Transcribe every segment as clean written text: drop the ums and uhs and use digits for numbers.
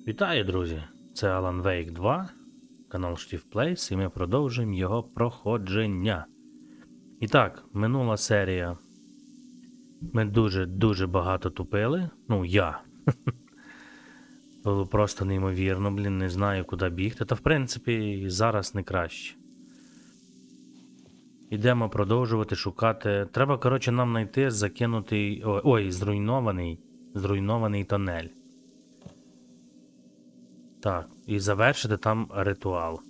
Вітаю, друзі! Це Алан Вейк 2, канал Штівплейс, і ми продовжуємо його проходження. І так, минула серія. Ми дуже багато тупили. Ну, я. Було просто неймовірно, не знаю, куди бігти. Та, в принципі, зараз не краще. Ідемо продовжувати шукати. Треба, коротше, нам знайти закинутий... зруйнований тунель. Так, і завершити там ритуал.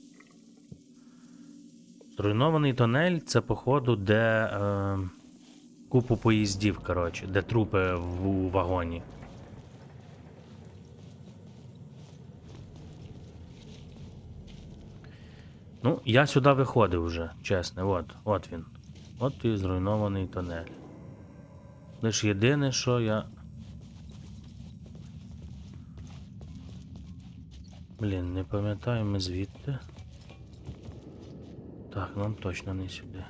Зруйнований тунель — це, походу, де купу поїздів, коротше, де трупи в вагоні. Ну, я сюди виходив вже, чесно, от він. От і зруйнований тунель. Лиш єдине, що я... Не пам'ятаю ми звідти. Так, нам точно не сюди.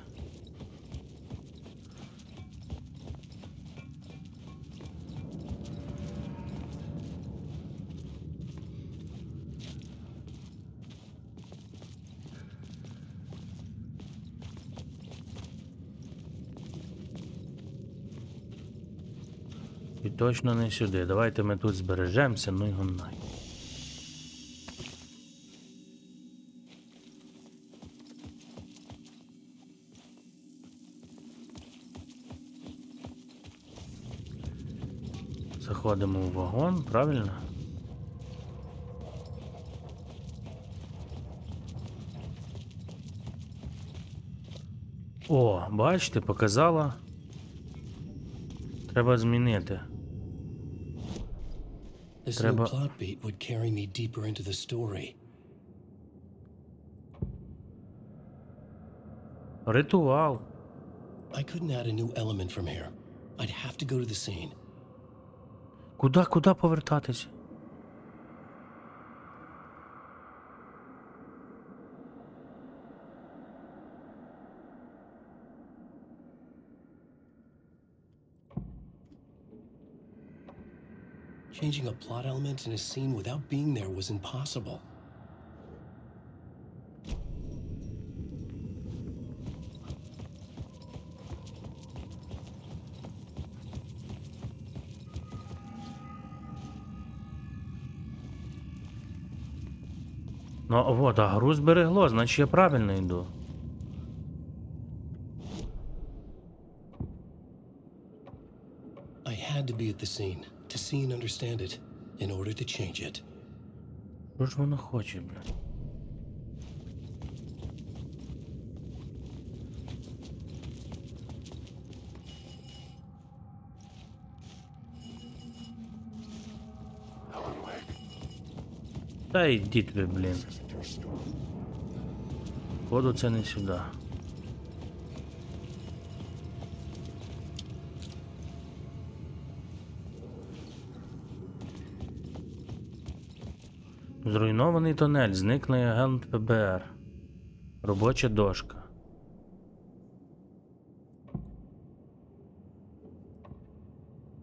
І точно не сюди. Давайте ми тут збережемося, ну його най. Заходимо в вагон, правильно? О, бачите, показала. Треба змінити. Треба... Ритуал. I couldn't add a new element from here. I'd have to go to the scene. Куди повертатися? Changing a plot element in a scene without being there was impossible. Ну, вот, а гру зберегло, значить я правильно йду. I had to be at the scene, to see and understand it, in order to change it. Що ж воно хоче, блядь? Та йдіть ви, блін. Ходу це не сюди. Зруйнований тунель, зниклий агент ФБР. Робоча дошка.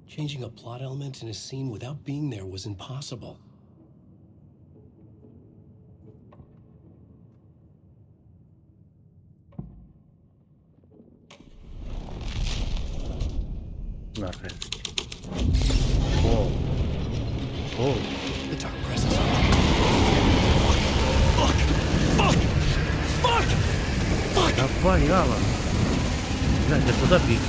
Changing a plot element in a scene without being there was impossible. Нарешті. Оу. Оу. The dark presence. Fuck! Давай, Алан. Блядь, я куди біг?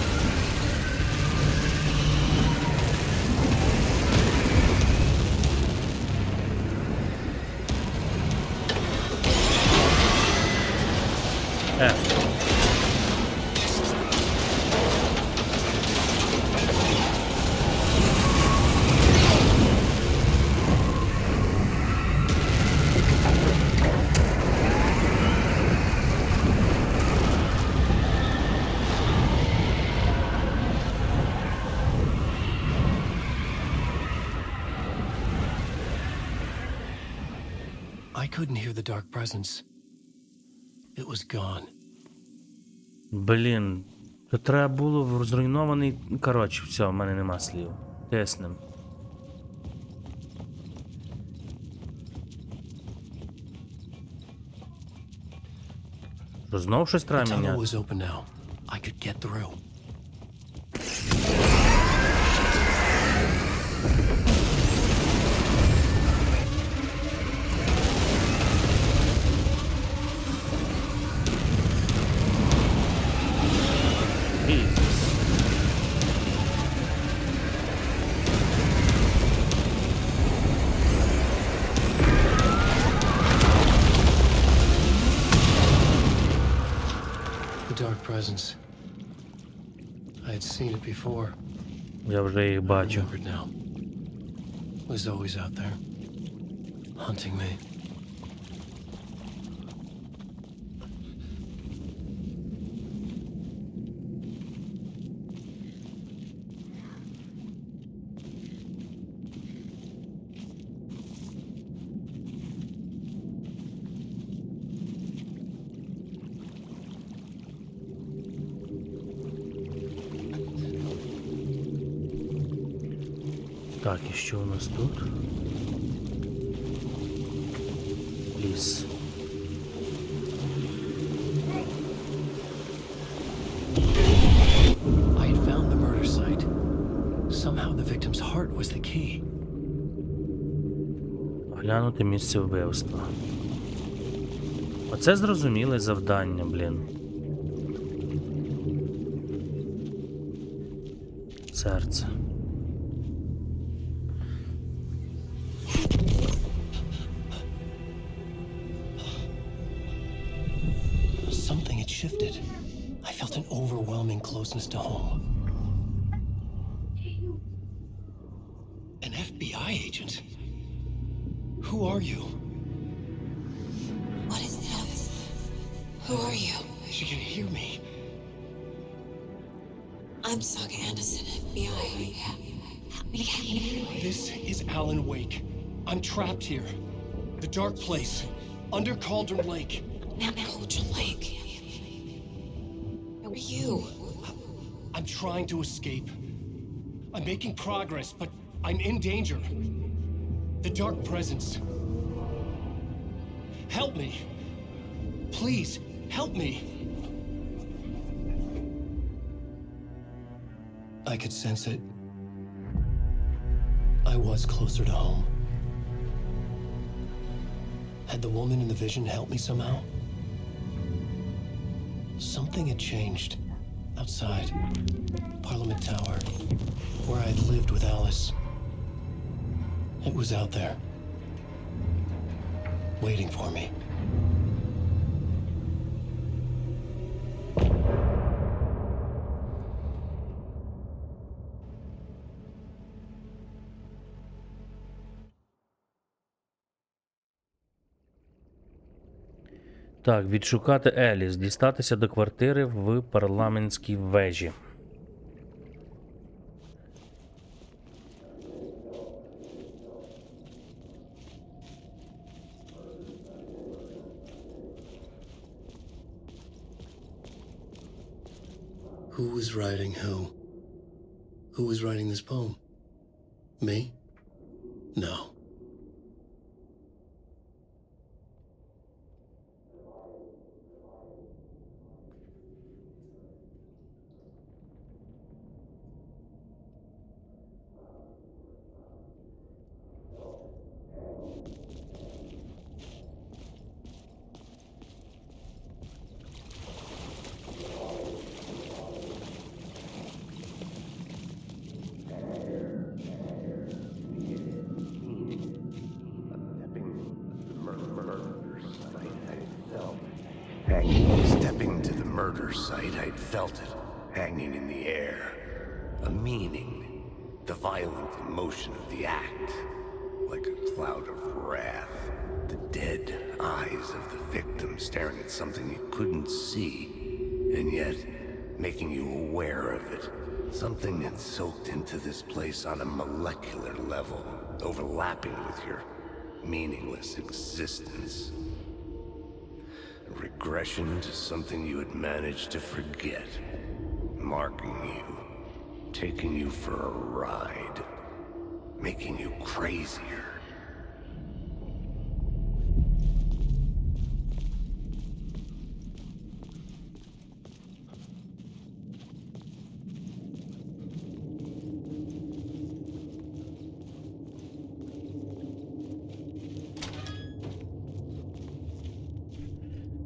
I couldn't hear the dark presence. It was gone. Блін, то треба було в зруйнований... Коротше, все, в мене нема слів. Тиснем. Що, знов щось The треба tunnel міняти? was open now. I could get through. Ісус. The dark presence. I had seen it before. Я вже їх I бачу. remembered now. It was always out there, hunting me. Так, і що у нас тут? Ліс. I had found the murder site. Somehow the victim's heart was the key. Оглянути місце вбивства. Оце зрозуміле завдання, блін. Серце. Something had shifted. I felt an overwhelming closeness to home. An FBI agent? Who are you? What is this? Who are you? She can hear me. I'm Saga Anderson, FBI. This is Alan Wake. I'm trapped here. The dark place. Under Cauldron Lake. Cauldron Lake. Who are you? I'm trying to escape. I'm making progress, but I'm in danger. The dark presence. Help me. Please, help me. I could sense it. I was closer to home. Had the woman in the vision helped me somehow? Something had changed. Outside. Parliament Tower. Where I had lived with Alice. It was out there. Waiting for me. Так, відшукати Еліс, дістатися до квартири в парламентській вежі. Who was writing who? Who was writing this poem? Me? No. Stepping to the murder site, I'd felt it, hanging in the air. A meaning, the violent emotion of the act, like a cloud of wrath. The dead eyes of the victim staring at something you couldn't see, and yet making you aware of it. Something had soaked into this place on a molecular level, overlapping with your meaningless existence. A regression to something you had managed to forget, marking you, taking you for a ride, making you crazier.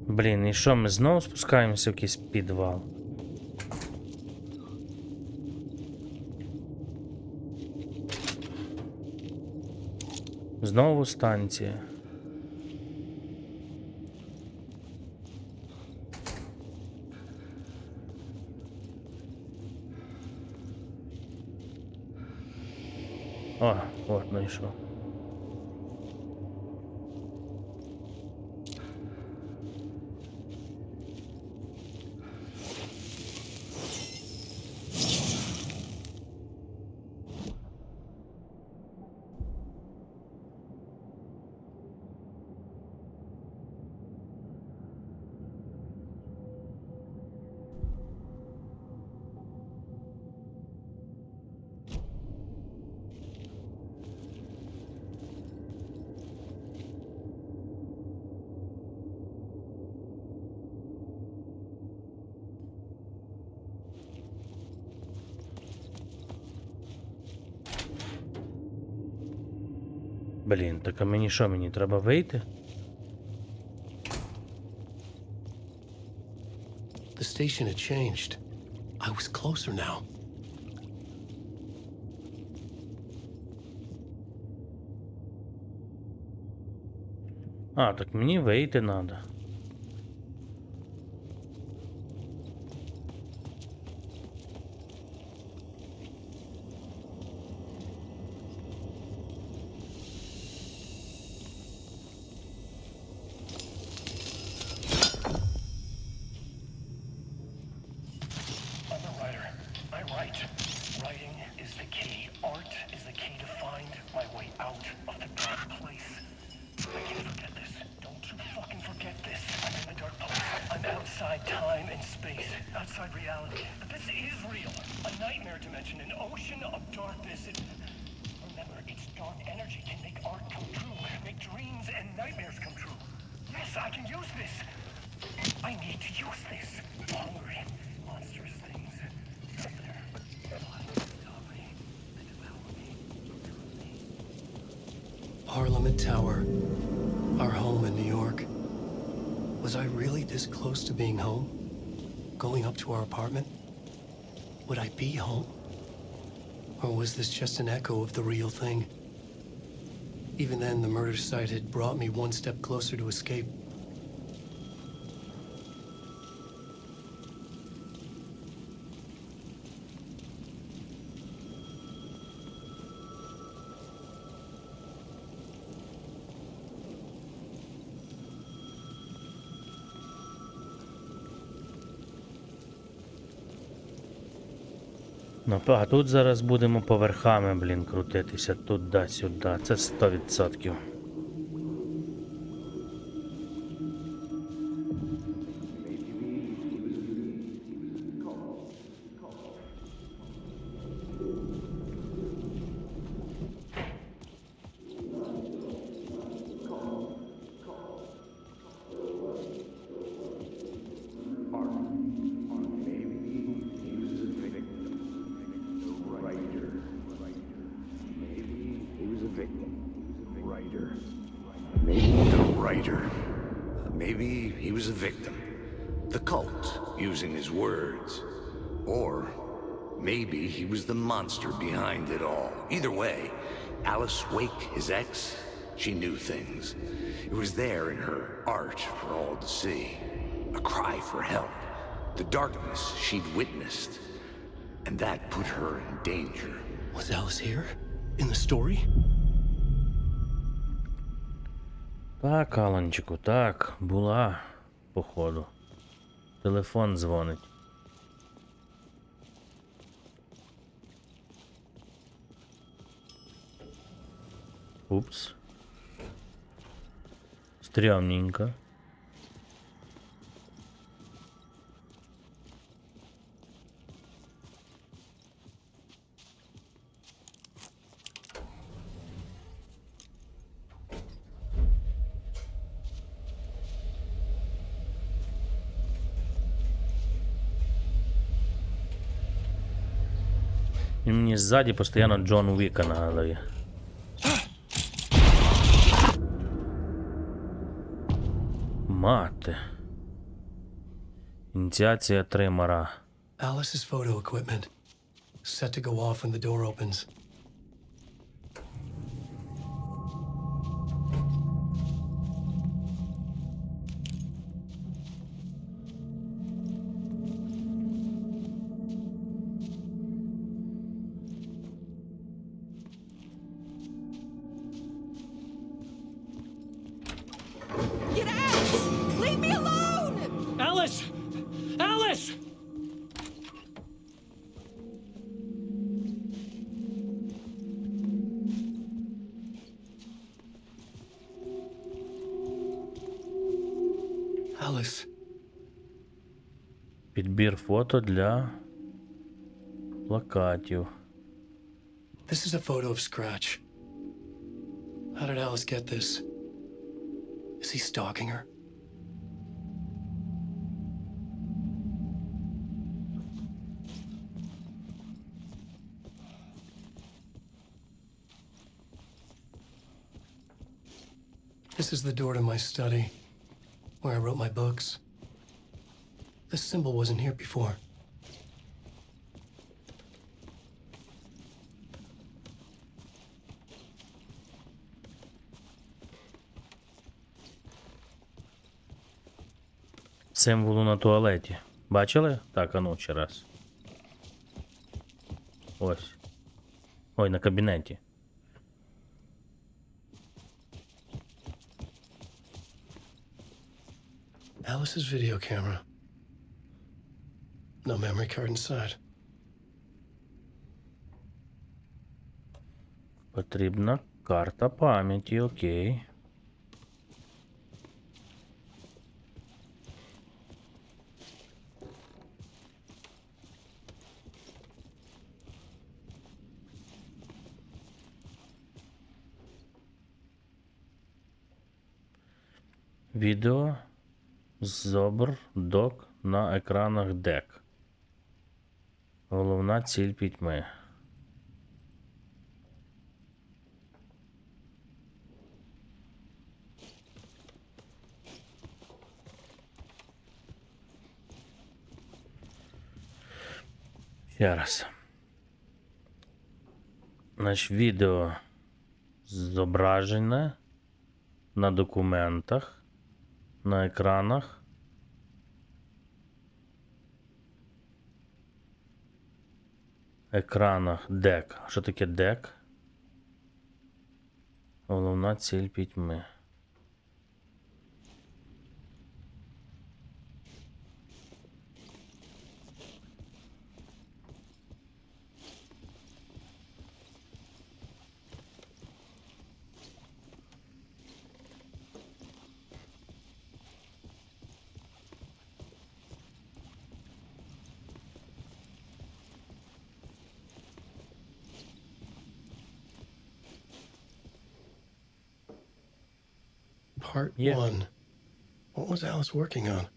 Блін, і що, ми знову спускаємося в якийсь підвал? Знову станція. О, от знайшов. Блін, так а мені що, мені треба вийти? The station had changed. I was closer now. А, так мені вийти надо. I'm a writer. I write. Writing is the key. Art is the key to find my way out of the dark place. I can't forget this. Don't you fucking forget this. I'm in the dark place. I'm outside time and space. Outside reality. But this is real. A nightmare dimension. An ocean of darkness. Remember, its dark energy can make art come true. Make dreams and nightmares come true. Yes, I can use this. I need to use this. Hungry, monstrous things. Out there. Stop me. They devour me. Parliament Tower. Our home in New York. Was I really this close to being home? Going up to our apartment? Would I be home? Or was this just an echo of the real thing? Even then, the murder site had brought me one step closer to escape. Ну, а тут зараз будемо поверхами, блін, крутитися туди-сюди. Це 100%. Maybe he was a victim. The cult, using his words. Or maybe he was the monster behind it all. Either way, Alice Wake, his ex, she knew things. It was there in her art for all to see. A cry for help. The darkness she'd witnessed. And that put her in danger. Was Alice here? In the story? Так, Аланчику, так, була, походу. Телефон дзвонить. Упс. Стрьомненько. І мені ззаді постійно Джон Уіка нагадує. Мати. Ініціація тримара. Alice's photo equipment. Set to go off when the door opens. Get out! Leave me alone! Alice! Alice! Alice. Підбір фото для плакатів. This is a photo of Scratch. How did Alice get this? Is he stalking her? This is the door to my study, where I wrote my books. This symbol wasn't here before. Символу на туалеті. Бачили? Так, а ну ще раз. Ось. Ой, на кабінеті. Alice's video camera. No memory card inside. Потрібна карта пам'яті, окей. Відео зобр док на екранах дек. Головна ціль пітьми. Ще раз. Значить, відео зображене на документах. На екранах. Екранах дек. Що таке дек? Головна ціль пітьми. Part Yeah. 1. What was Alice working on?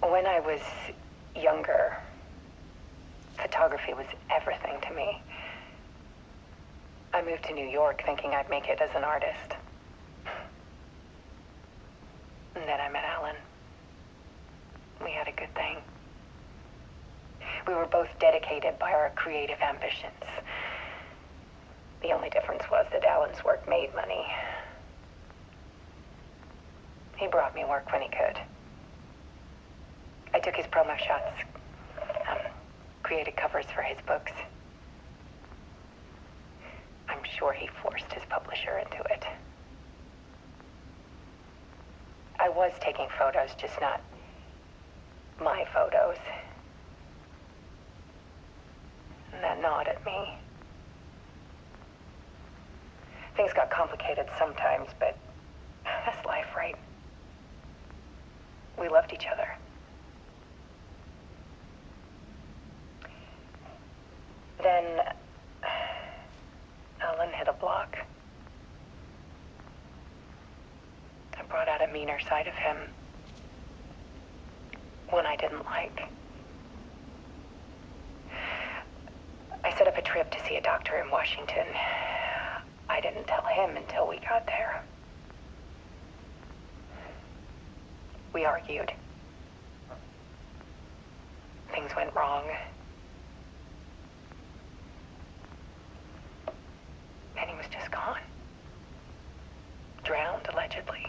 When I was younger, photography was everything to me. I moved to New York thinking I'd make it as an artist. And then I met Alan. We had a good thing. We were both dedicated by our creative ambitions. The only difference was that Alan's work made money. He brought me work when he could. I took his promo shots, created covers for his books. I'm sure he forced his publisher into it. I was taking photos, just not my photos. And that gnawed at me. Things got complicated sometimes, but that's life, right? We loved each other. Then Alan hit a block. I brought out a meaner side of him. One I didn't like. I set up a trip to see a doctor in Washington. I didn't tell him until we got there. We argued. Things went wrong. And he was just gone. Drowned, allegedly.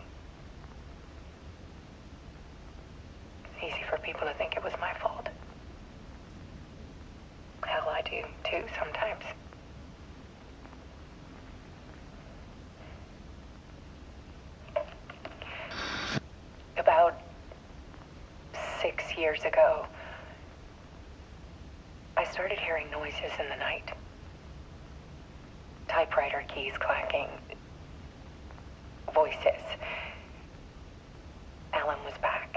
It's easy for people to think it was my fault. Hell, I do too sometimes. About 6 years ago, I started hearing noises in the night. Typewriter keys clacking. Voices. Alan was back.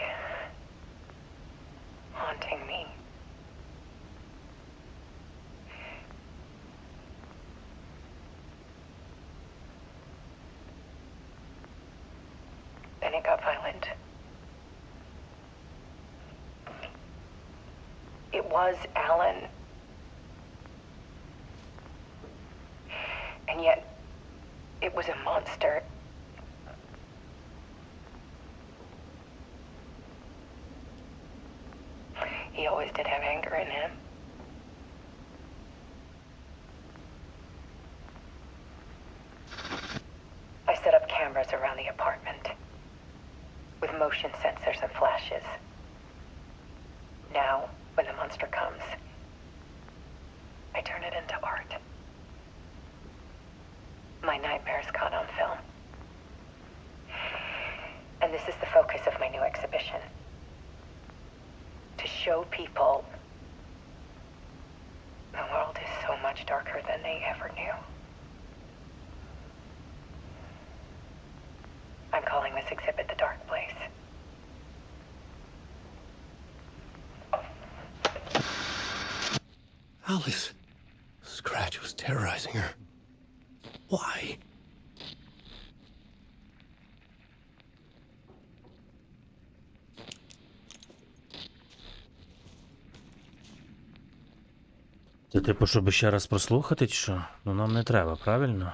Haunting me. Then it got violent. It was Alan. And yet, it was a monster. He always did have anger in him. I set up cameras around the apartment with motion sensors and flashes. Now, when the monster comes, I turn it into art. My nightmares caught on film. And this is the focus of my new exhibition. To show people the world is so much darker than they ever knew. I'm calling this exhibit The Dark Place. Alice. Scratch was terrorizing her. Why? Це типу, щоб ще раз прослухати, чи що? Ну нам не треба, правильно?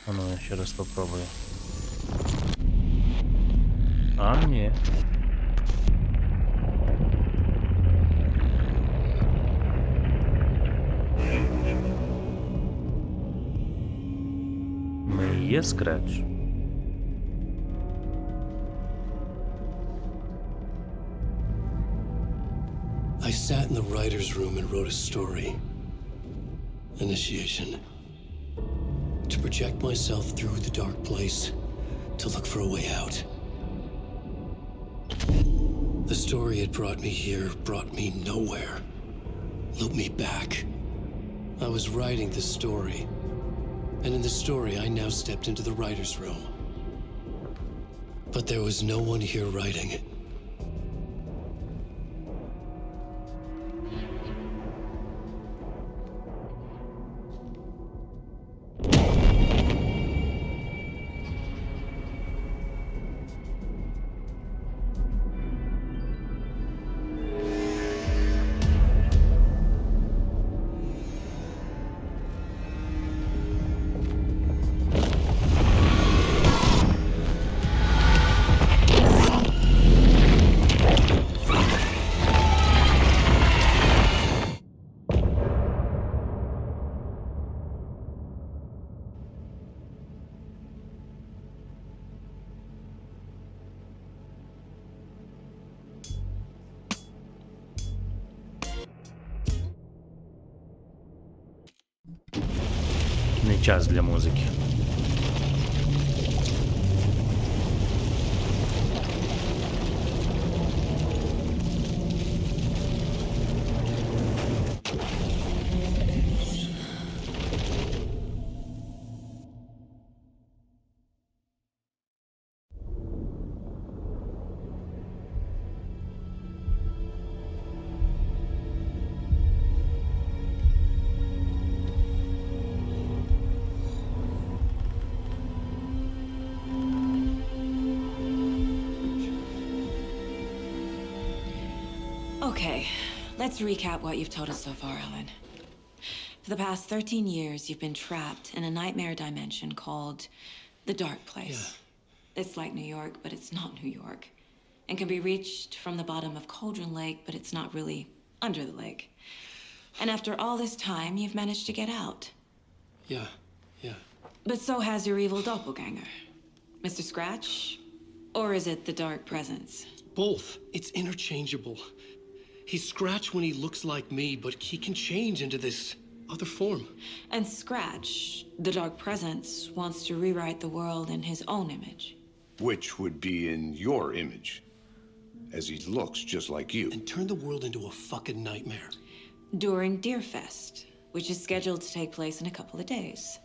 А ну я ще раз попробую. А, ні. Ми і є скреч. I sat in the writer's room and wrote a story. Initiation. To project myself through the dark place, to look for a way out. The story had brought me here, brought me nowhere. Looped me back. I was writing the story. And in the story, I now stepped into the writer's room. But there was no one here writing it. Самий час для музики. Okay, let's recap what you've told us so far, Alan. For the past 13 years, you've been trapped in a nightmare dimension called the Dark Place. It's like New York, but it's not New York. And can be reached from the bottom of Cauldron Lake, but it's not really under the lake. And after all this time, you've managed to get out. Yeah. But so has your evil doppelganger. Mr. Scratch? Or is it the Dark Presence? Both. It's interchangeable. He's Scratch when he looks like me, but he can change into this other form. And Scratch, the Dark Presence, wants to rewrite the world in his own image. Which would be in your image, as he looks just like you. And turn the world into a fucking nightmare. During Deerfest, which is scheduled to take place in a couple of days.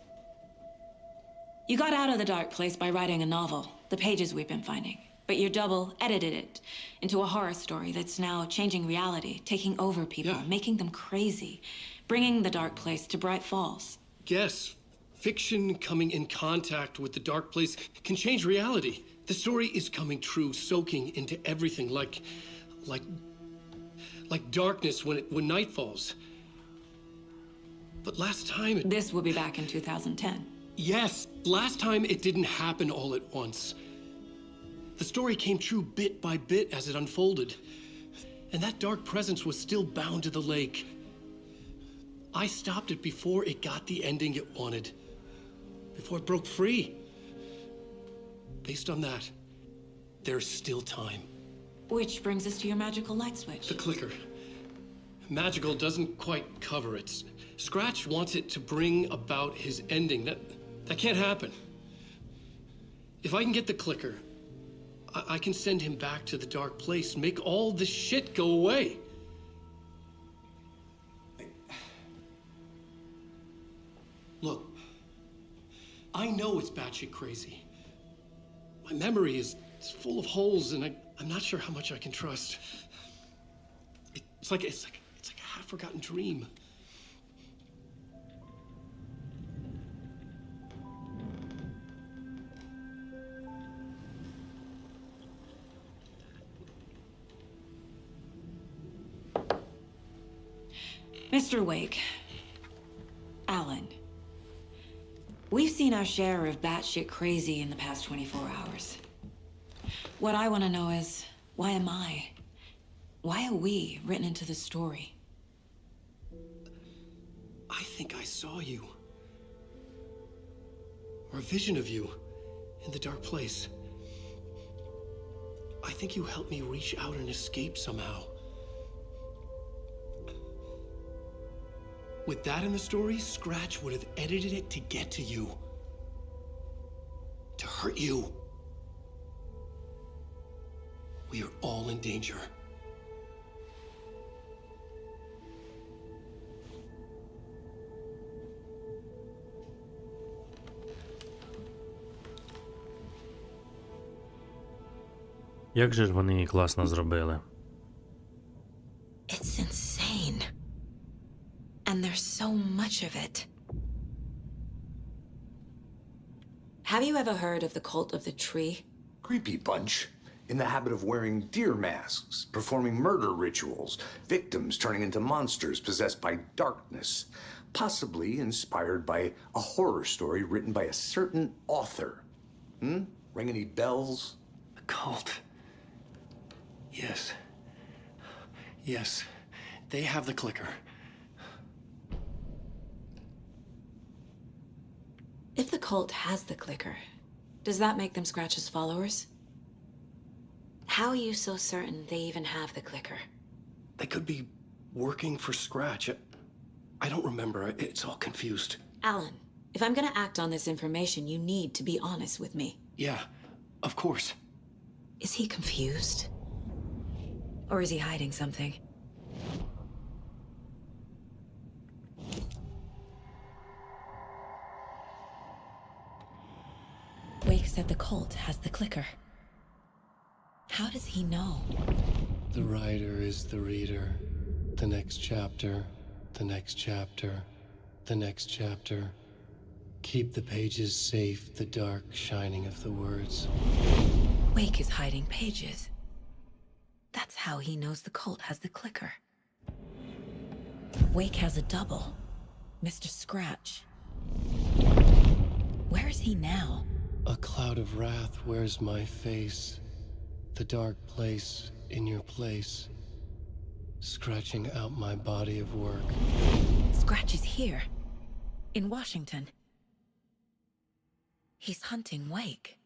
You got out of the Dark Place by writing a novel, the pages we've been finding. But your double edited it into a horror story that's now changing reality, taking over people, making them crazy, bringing the Dark Place to Bright Falls. Yes, fiction coming in contact with the Dark Place can change reality. The story is coming true, soaking into everything, like darkness when night falls. But last time This will be back in 2010. Yes, last time it didn't happen all at once. The story came true bit by bit as it unfolded. And that dark presence was still bound to the lake. I stopped it before it got the ending it wanted. Before it broke free. Based on that, there's still time. Which brings us to your magical light switch. The clicker. Magical doesn't quite cover it. Scratch wants it to bring about his ending. That can't happen. If I can get the clicker, I can send him back to the Dark Place, make all this shit go away. Look, I know it's batshit crazy. My memory is full of holes, and I'm not sure how much I can trust. It's like a half-forgotten dream. Mr. Wake, Alan, we've seen our share of batshit crazy in the past 24 hours. What I want to know is, why am I? Why are we written into the story? I think I saw you. Or a vision of you in the Dark Place. I think you helped me reach out and escape somehow. With that in the story, Scratch would have edited it to get to you. To hurt you. We are all in danger. Як же ж вони її класно зробили? It's insane. And there's so much of it. Have you ever heard of the cult of the tree? Creepy bunch. In the habit of wearing deer masks, performing murder rituals, victims turning into monsters possessed by darkness, possibly inspired by a horror story written by a certain author. Ring any bells? A cult. Yes. Yes. They have the clicker. If the cult has the clicker, does that make them Scratch's followers? How are you so certain they even have the clicker? They could be working for Scratch. I don't remember. It's all confused. Alan, If I'm gonna act on this information, you need to be honest with me. Yeah, of course. Is he confused? Or is he hiding something? Wake said the cult has the clicker. How does he know? The writer is the reader. The next chapter, the next chapter, the next chapter. Keep the pages safe, the dark shining of the words. Wake is hiding pages. That's how he knows the cult has the clicker. Wake has a double. Mr. Scratch. Where is he now? A cloud of wrath wears my face. The dark place in your place. Scratching out my body of work. Scratch is here. In Washington. He's hunting Wake.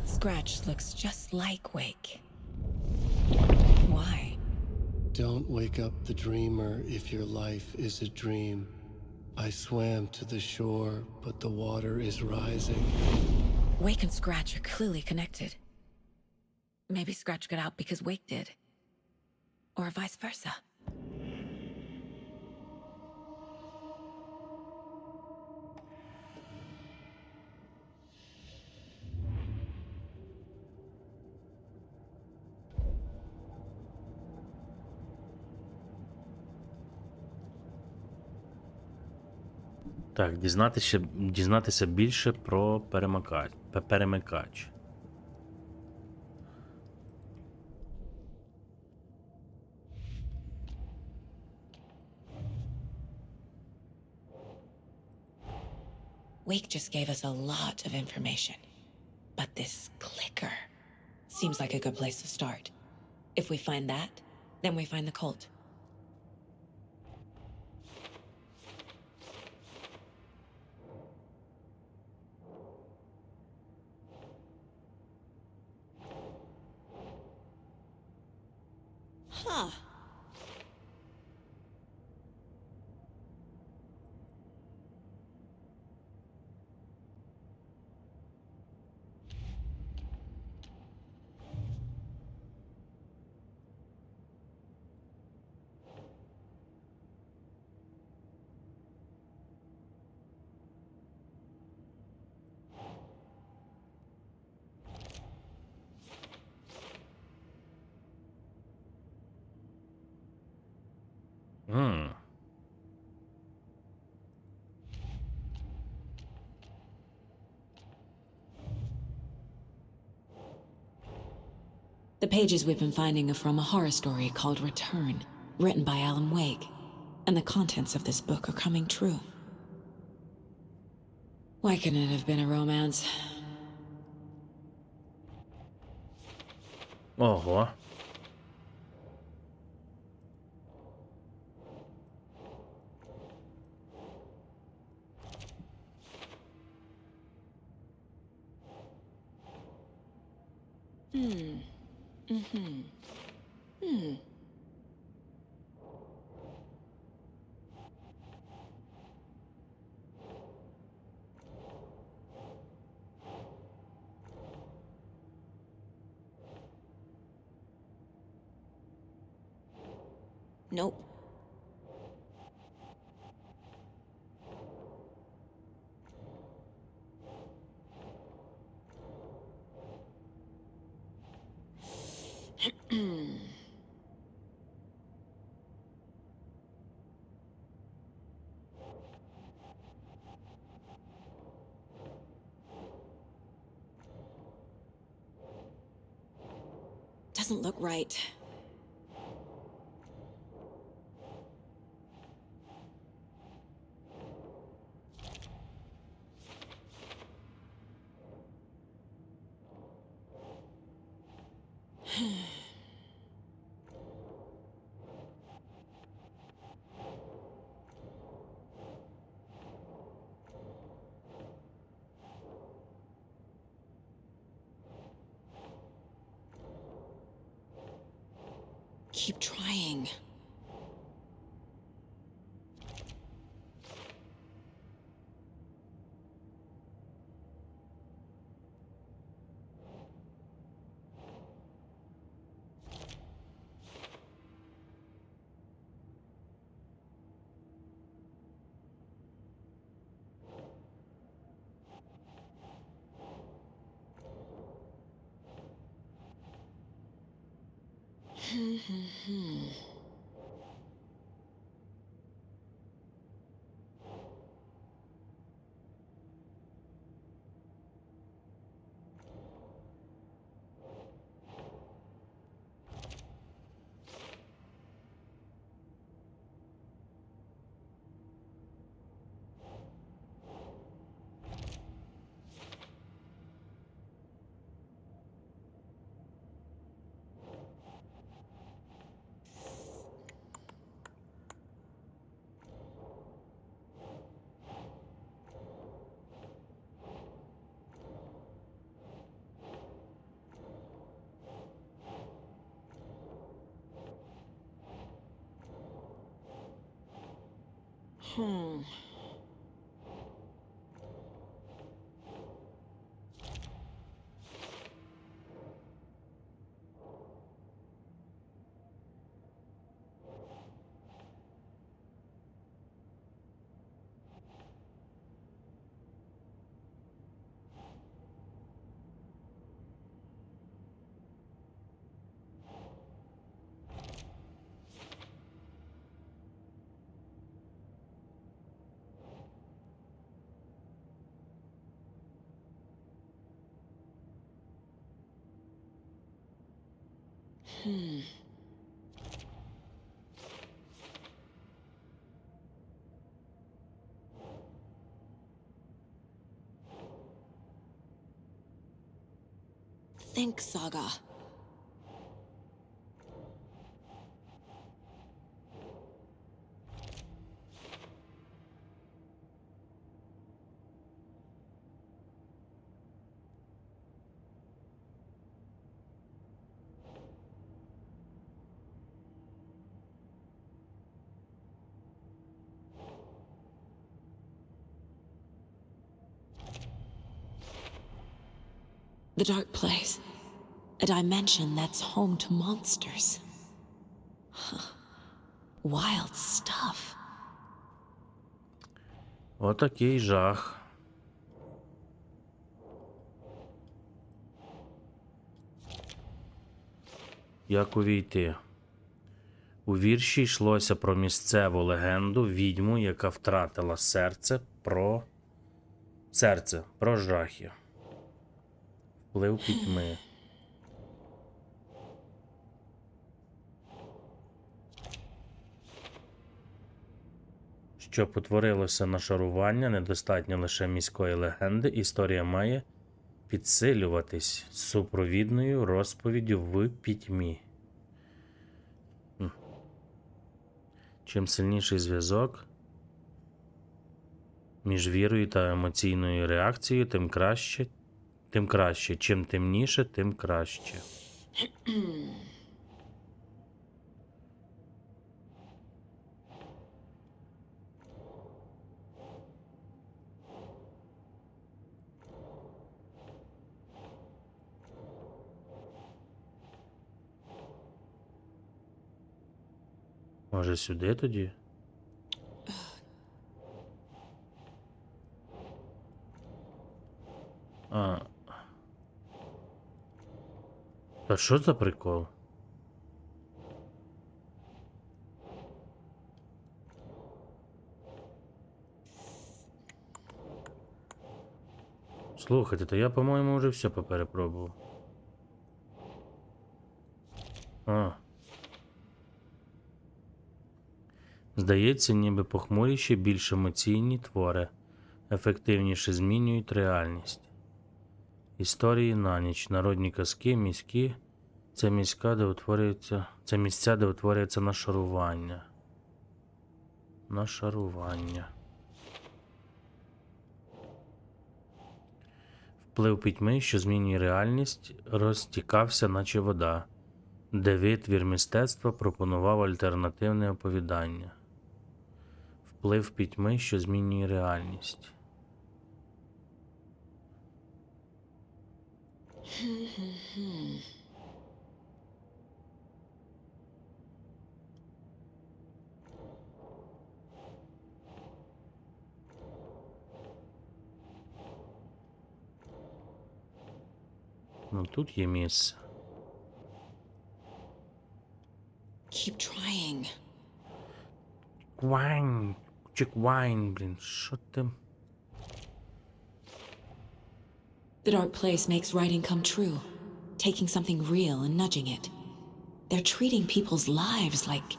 Scratch looks just like Wake. Why? Don't wake up the dreamer if your life is a dream. I swam to the shore, but the water is rising. Wake and Scratch are clearly connected. Maybe Scratch got out because Wake did. Or vice versa. Так, дізнатися більше про перемикач. Wake just gave us a lot of information. But this clicker seems like a good place to start. If we find that, then we find the cult. Huh. The pages we've been finding are from a horror story called Return, written by Alan Wake, and the contents of this book are coming true. Why couldn't it have been a romance? Ого. Nope. Doesn't look right. Keep trying. Think, Saga. The dark place. A dimension that's home to monsters. Wild stuff. Отакий жах. Як увійти? У вірші йшлося про місцеву легенду, відьму, яка втратила серце про жахи. Вплив пітьми. Щоб утворилося нашарування, недостатньо лише міської легенди, історія має підсилюватись супровідною розповіддю в пітьмі. Чим сильніший зв'язок між вірою та емоційною реакцією, тим краще. Чим темніше, тим краще. Може, сюди тоді? Та що за прикол? Слухайте, то я, по-моєму, вже все поперепробував. Здається, ніби похмуріші, більш емоційні твори ефективніше змінюють реальність. Історії на ніч, народні казки, міські – це місця, де утворюється нашарування. Вплив пітьми, що змінює реальність, розтікався, наче вода, де витвір мистецтва пропонував альтернативне оповідання. Вплив пітьми, що змінює реальність. Ну тут є місце. keep trying. Квайн. Чи квайн, блін, що ти? The dark place makes writing come true, taking something real and nudging it. They're treating people's lives like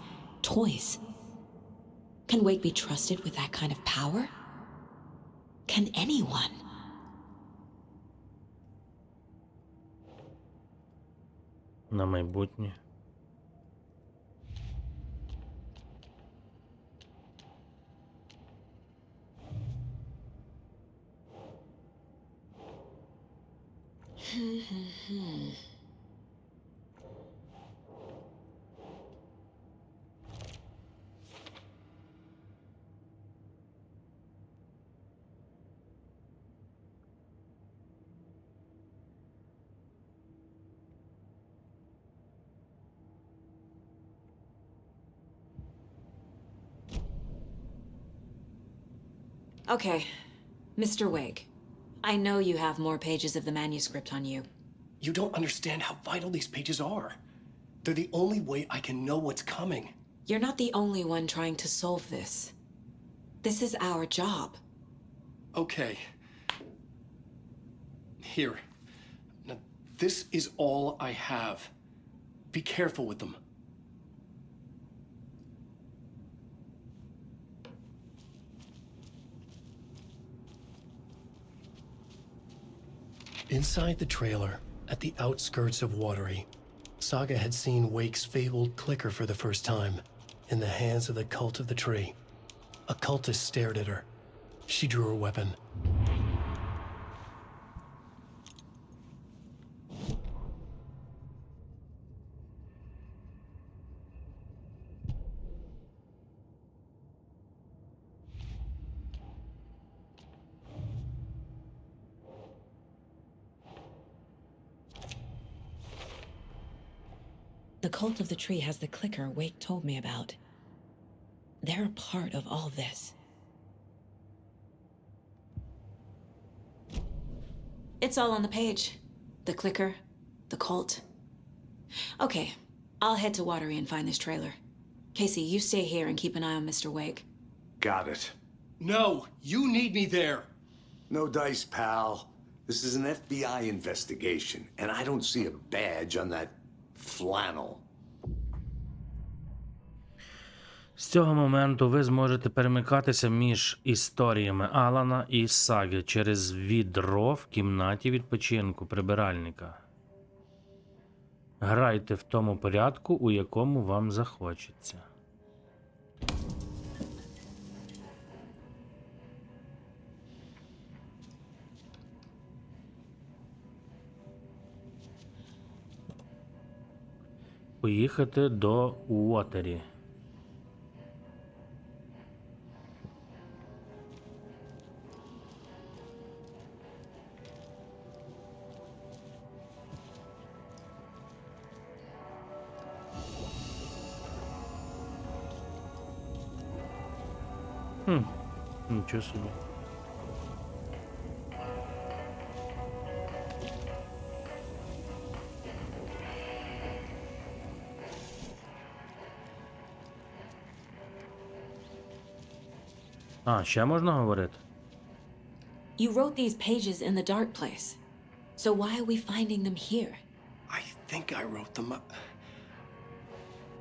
toys. Can Wake be trusted with that kind of power? Can anyone? На майбутнє. Okay, Mr. Wake. I know you have more pages of the manuscript on you. You don't understand how vital these pages are. They're the only way I can know what's coming. You're not the only one trying to solve this. This is our job. Okay. Here. Now, this is all I have. Be careful with them. Inside the trailer, at the outskirts of Watery, Saga had seen Wake's fabled clicker for the first time, in the hands of the Cult of the Tree. A cultist stared at her. She drew her weapon. The Cult of the Tree has the clicker Wake told me about. They're a part of all this. It's all on the page. The clicker, the cult. Okay, I'll head to Watery and find this trailer. Casey, you stay here and keep an eye on Mr. Wake. Got it. No, you need me there. No dice, pal. This is an FBI investigation, and I don't see a badge on that flannel. З цього моменту ви зможете перемикатися між історіями Алана і Саги через відро в кімнаті відпочинку прибиральника. Грайте в тому порядку, у якому вам захочеться. Поїхати до Уотері. Нічого собі. А, ще можна говорити? You wrote these pages in the dark place. So why are we finding them here? I think I wrote them.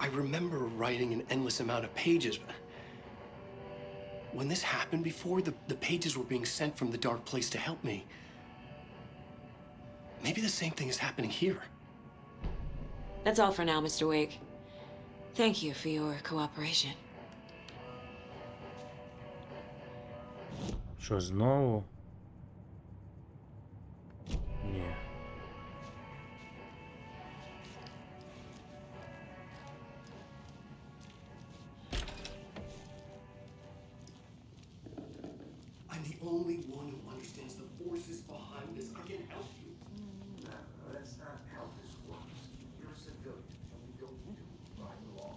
I remember writing an endless amount of pages. When this happened before, the pages were being sent from the dark place to help me. Maybe the same thing is happening here. That's all for now, Mr. Wake. Thank you for your cooperation. Що, знову? Ні. I'm the only one who understands the forces behind this. I can help you. No, that's not how this works. You're a civilian, and we don't do by the law.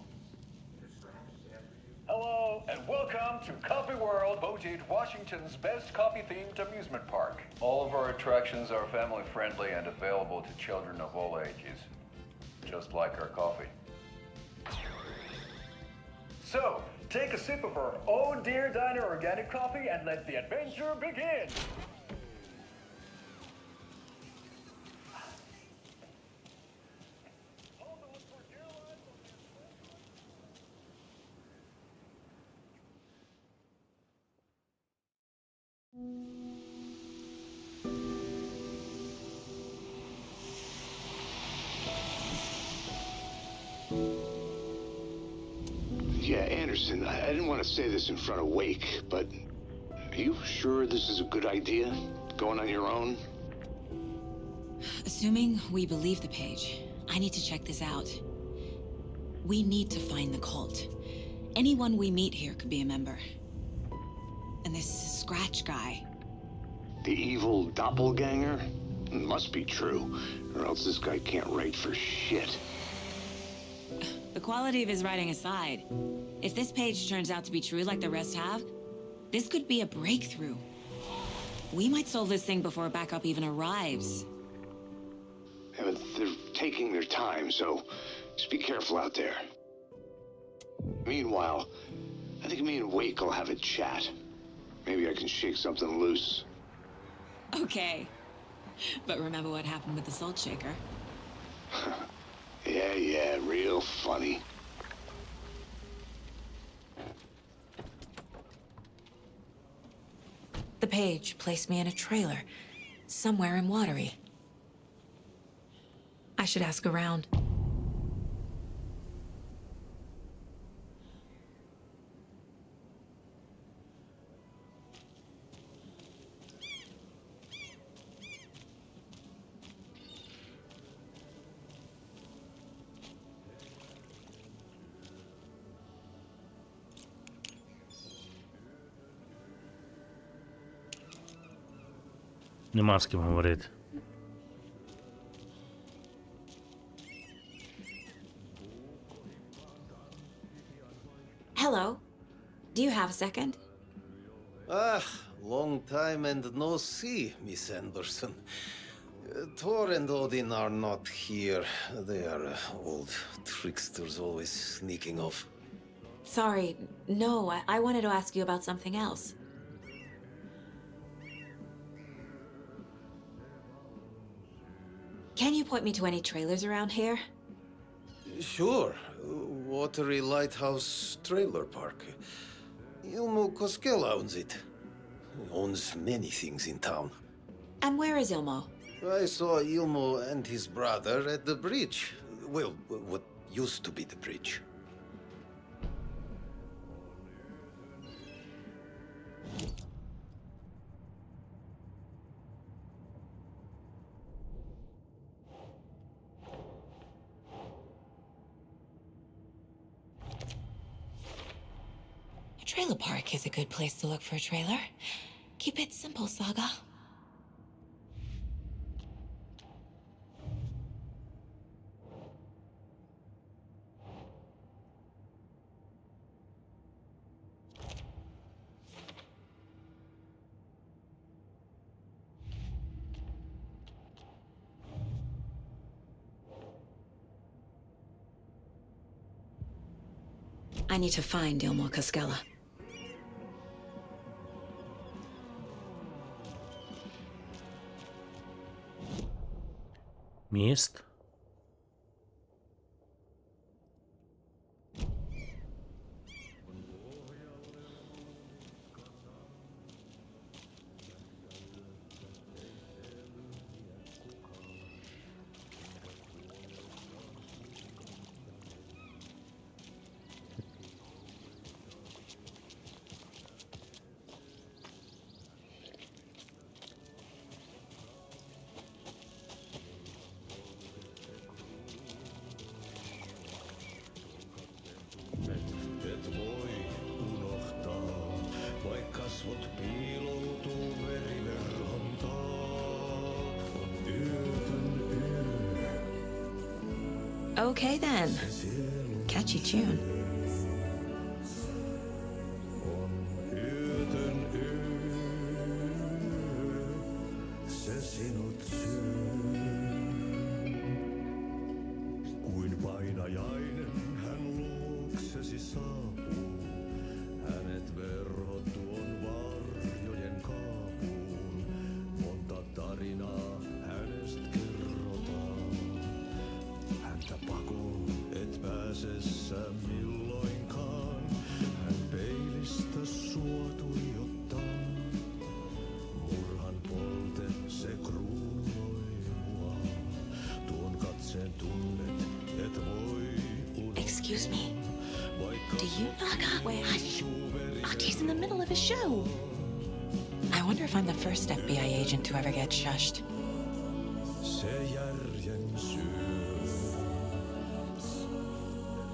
There's scratches after you. Hello, and welcome to Coffee World, voted Washington's best coffee-themed amusement park. All of our attractions are family-friendly and available to children of all ages, just like our coffee. Take a sip of our own Dear Diner organic coffee and let the adventure begin. Yeah, Anderson, I didn't want to say this in front of Wake, but are you sure this is a good idea? Going on your own? Assuming we believe the page, I need to check this out. We need to find the cult. Anyone we meet here could be a member. And this Scratch guy. The evil doppelganger? Must be true, or else this guy can't write for shit. The quality of his writing aside, if this page turns out to be true like the rest have, this could be a breakthrough. We might solve this thing before backup even arrives. Yeah, but they're taking their time, so just be careful out there. Meanwhile, I think me and Wake will have a chat. Maybe I can shake something loose. Okay. But remember what happened with the salt shaker? Yeah, real funny. The page placed me in a trailer, somewhere in Watery. I should ask around. Нема з ким говорити. Hello. Do you have a second? Ah, long time and no see, Miss Anderson. Thor and Odin are not here. They are old tricksters always sneaking off. Sorry, no, I wanted to ask you about something else. Can you point me to any trailers around here? Sure. Watery Lighthouse Trailer Park. Ilmo Koskela owns it. He owns many things in town. And where is Ilmo? I saw Ilmo and his brother at the bridge. Well, what used to be the bridge. A trailer park is a good place to look for a trailer. Keep it simple, Saga. I need to find Ilmo Koskela. Міст. Et voi unohtaa, vaikka kasvot piiloutuu veriverhon taa. On yötön yö. Okay then. Catchy tune. On yötön yö. Se sinut syö. Kuin painajainen hän luoksesi saapuu. milloinkaan. Hän peilistä sua tuijottaa. Murhan polte se kruunoi mua. Tuon katseen tunnet, et voi unohtaa. Excuse me. Vaikka Do you not wait? Hush. Artie's in the middle of his show. I wonder if I'm the first FBI agent to ever get shushed. se järjen syö.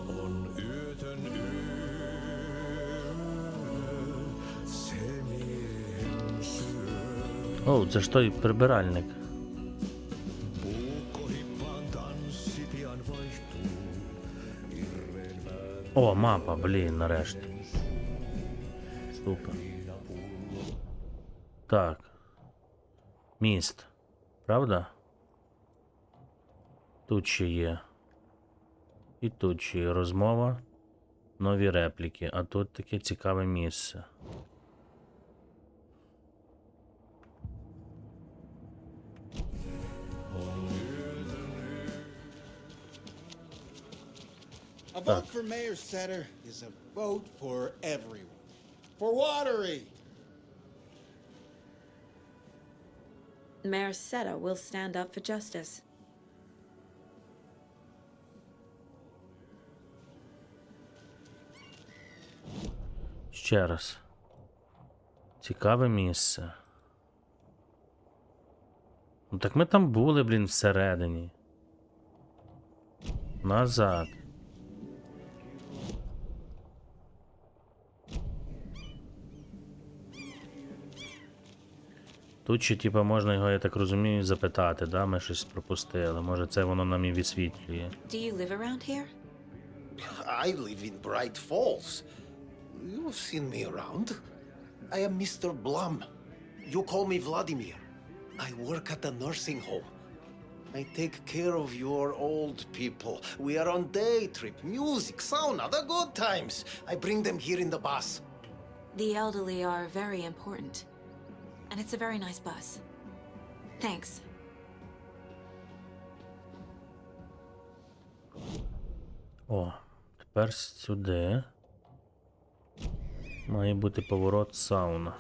On yötön yö, se miehen syö. О, це ж той прибиральник. Puukkohippaan tanssi pian vaihtuu. Irreen vääntää. О, мапа, блін, нарешті. Супер. Так. Міст. Правда? Тут ще є. І тут ще є розмова. Нові репліки. А тут таке цікаве місце. A vote for Mayor Setter is a vote for everyone. For Watery! Mayor Seta will stand up for justice. Ще раз. Цікаве місце. Ну так ми там були, блін, всередині. Назад. Тут ще, типа, можна його, я так розумію, запитати, да? Ми щось пропустили. Може, це воно нам і відсвітлює. Do you live around here? I live in Bright Falls. You've seen me around. I am Mr. Blum. You call me Vladimir. I work at a nursing home. I take care of your old people. We are on day trip, music, sauna, the good times. I bring them here in the bus. The elderly are very important. And it's a very nice bus. Thanks. О, тепер сюди. Має бути поворот сауна.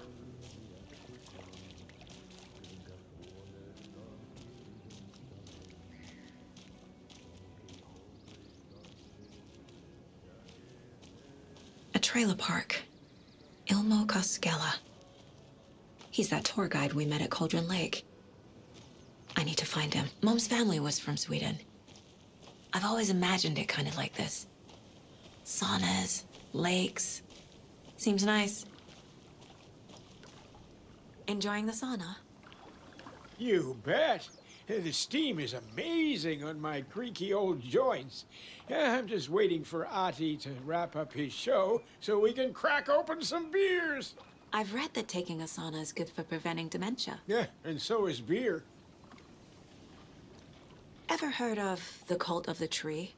A trailer park. Ilmo Koskela. He's that tour guide we met at Cauldron Lake. I need to find him. Mom's family was from Sweden. I've always imagined it kind of like this. Saunas, lakes. Seems nice. Enjoying the sauna? You bet. The steam is amazing on my creaky old joints. I'm just waiting for Ati to wrap up his show so we can crack open some beers. I've read that taking a sauna is good for preventing dementia. Yeah, and so is beer. Ever heard of the cult of the tree?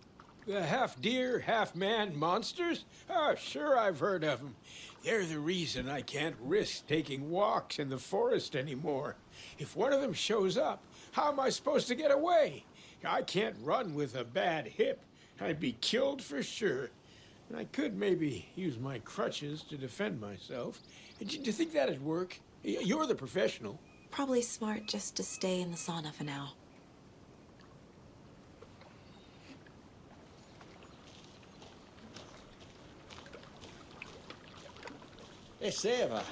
The half-deer, half-man monsters? Oh, sure I've heard of them. They're the reason I can't risk taking walks in the forest anymore. If one of them shows up, how am I supposed to get away? I can't run with a bad hip. I'd be killed for sure. I could maybe use my crutches to defend myself. Do you think that'd work? You're the professional. Probably smart just to stay in the sauna for now. They say if a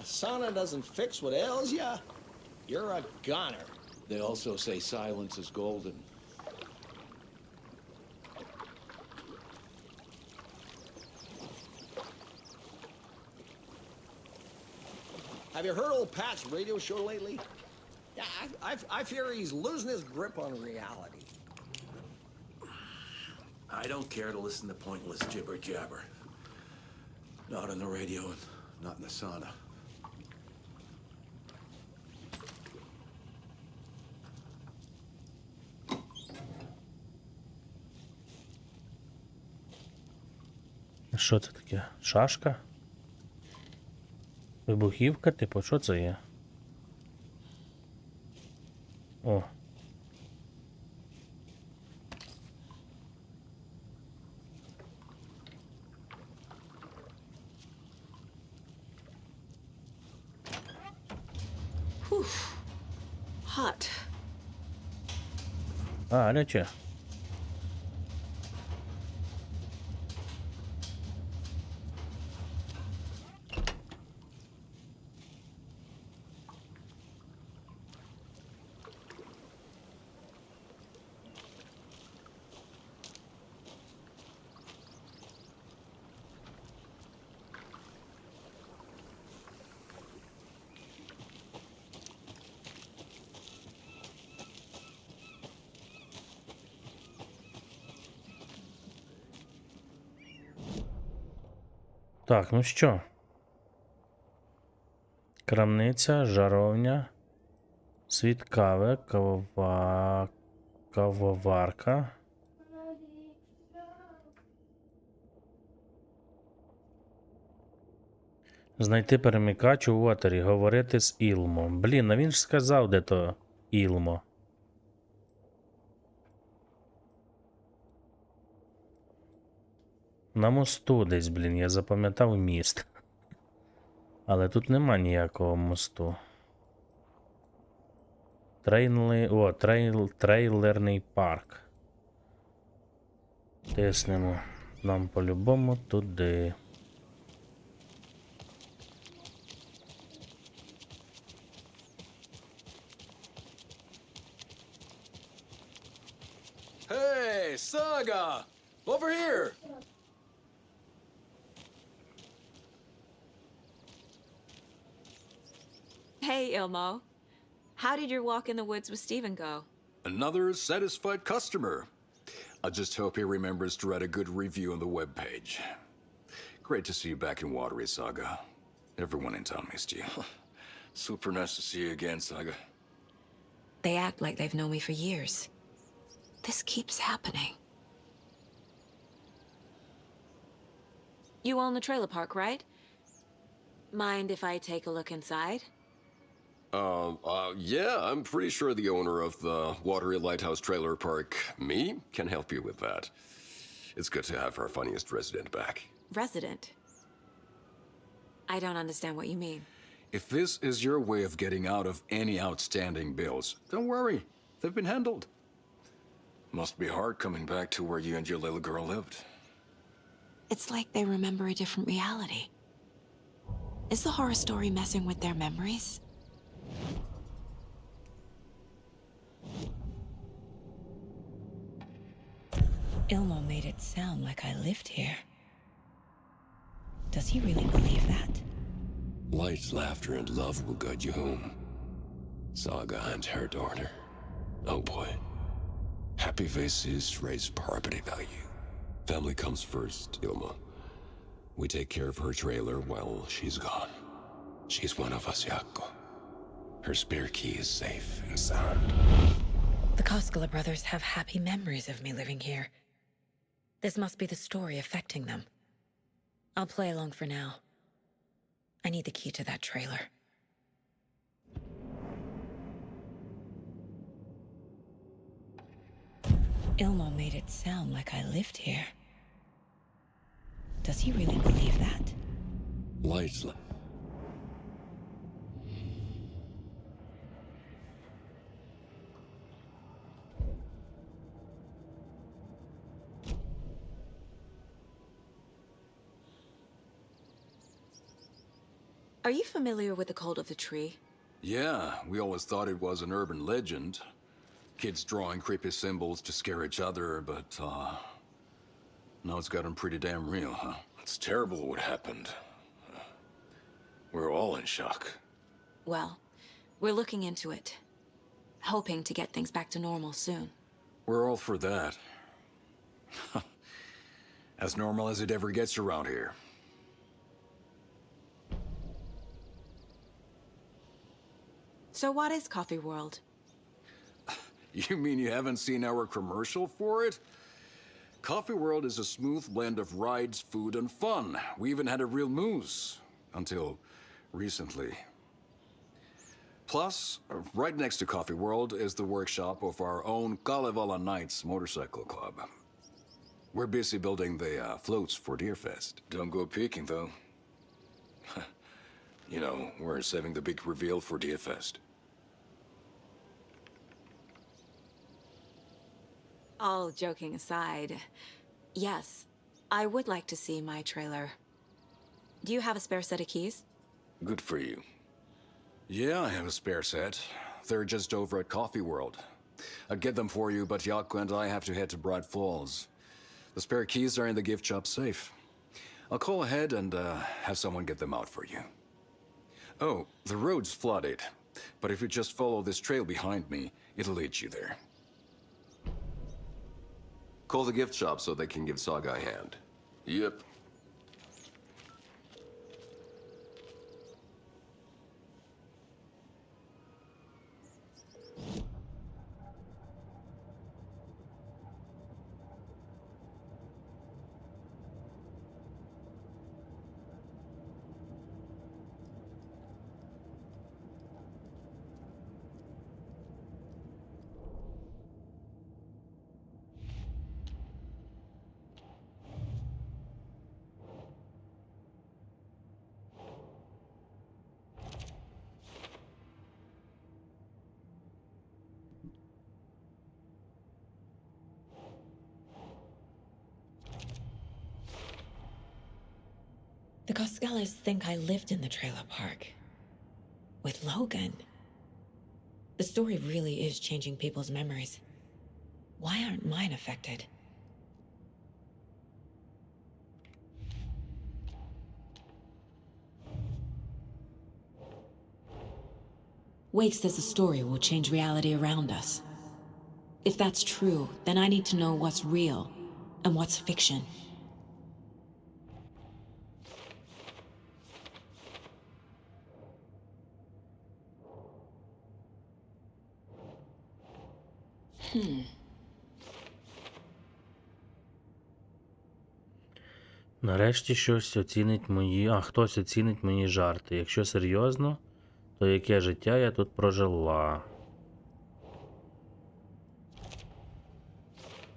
sauna doesn't fix what ails ya, you're a goner. They also say silence is golden. Have you heard old Pat's radio show lately? Yeah, I fear he's losing his grip on reality. I don't care to listen to pointless jibber jabber. Not on the radio and not in the sauna. Що це таке? Шашка? Вибухівка, типу, що це є? О. Гаряче. Так, ну що? Крамниця, жаровня, світ кави, кавоварка. Знайти перемикач у Вотері, говорити з Ілмо. Блін, а він ж сказав, де то Ілмо. На мосту десь, блін, я запам'ятав міст. Але тут нема ніякого мосту. Трейлерний парк. Тиснемо. Нам по-любому туди. Hey, Saga! Over here! Hey, Ilmo. How did your walk in the woods with Steven go? Another satisfied customer. I just hope he remembers to write a good review on the webpage. Great to see you back in Watery, Saga. Everyone in town missed you. Super nice to see you again, Saga. They act like they've known me for years. This keeps happening. You own the trailer park, right? Mind if I take a look inside? Yeah, I'm pretty sure the owner of the Watery Lighthouse Trailer Park, me, can help you with that. It's good to have our funniest resident back. Resident? I don't understand what you mean. If this is your way of getting out of any outstanding bills, don't worry. They've been handled. Must be hard coming back to where you and your little girl lived. It's like they remember a different reality. Is the horror story messing with their memories? Ilmo made it sound like I lived here. Does he really believe that? Light, laughter, and love will guide you home. Saga and her daughter. Oh boy. Happy faces raise property value. Family comes first, Ilma. We take care of her trailer while she's gone. She's one of us, Jaakko. Her spare key is safe and sound. The Koskela brothers have happy memories of me living here. This must be the story affecting them. I'll play along for now. I need the key to that trailer. Ilmo made it sound like I lived here. Does he really believe that? Lights. Are you familiar with the cult of the tree? Yeah, we always thought it was an urban legend. Kids drawing creepy symbols to scare each other, but, now it's gotten pretty damn real, huh? It's terrible what happened. We're all in shock. Well, we're looking into it. Hoping to get things back to normal soon. We're all for that. As normal as it ever gets around here. So what is Coffee World? You mean you haven't seen our commercial for it? Coffee World is a smooth blend of rides, food, and fun. We even had a real moose. Until recently. Plus, right next to Coffee World is the workshop of our own Kalevala Knights Motorcycle Club. We're busy building the floats for Deerfest. Don't go peeking, though. You know, we're saving the big reveal for Deerfest. All joking aside, yes, I would like to see my trailer. Do you have a spare set of keys? Good for you. Yeah, I have a spare set. They're just over at Coffee World. I'd get them for you, but Yaku and I have to head to Bright Falls. The spare keys are in the gift shop safe. I'll call ahead and have someone get them out for you. Oh, the road's flooded, but if you just follow this trail behind me, it'll lead you there. Call the gift shop so they can give Saga a hand. Yep. The Coskellas think I lived in the trailer park. With Logan. The story really is changing people's memories. Why aren't mine affected? Wake says the story will change reality around us. If that's true, then I need to know what's real and what's fiction. Нарешті щось оцінить мої... хтось оцінить мої жарти. Якщо серйозно, то яке життя я тут прожила?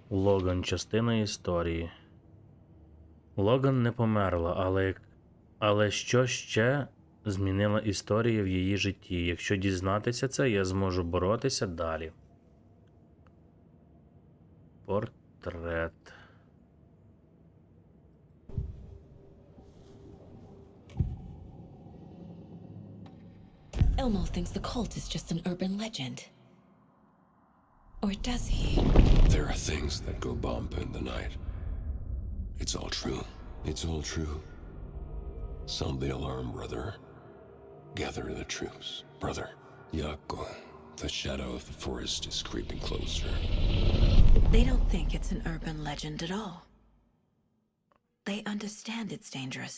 Логан. Частина історії. Логан не померла, але що ще змінила історія в її житті? Якщо дізнатися це, я зможу боротися далі. Портрет. Elmo thinks the cult is just an urban legend. Or does he? There are things that go bump in the night. It's all true. It's all true. Sound the alarm, brother. Gather the troops, brother. Yaku, the shadow of the forest is creeping closer. They don't think it's an urban legend at all. They understand it's dangerous.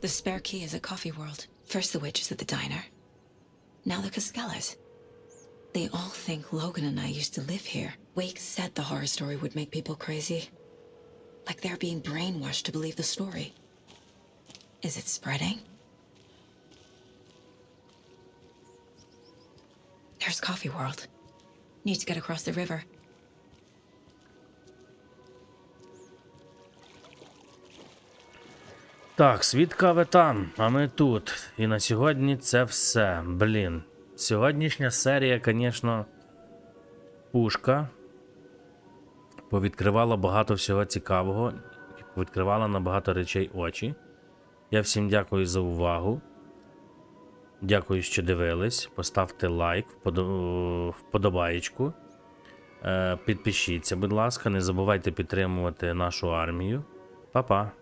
The spare key is at Coffee World. First the witches at the diner. Now the Coskellas. They all think Logan and I used to live here. Wake said the horror story would make people crazy. Like they're being brainwashed to believe the story. Is it spreading? There's Coffee World. Need to get across the river. Так, світ кави там, а ми тут. І на сьогодні це все. Блін. Сьогоднішня серія, звісно, пушка. Повідкривала багато всього цікавого. Відкривала на багато речей очі. Я всім дякую за увагу. Дякую, що дивились. Поставте лайк, вподобаєчку. Підпишіться, будь ласка. Не забувайте підтримувати нашу армію. Па-па.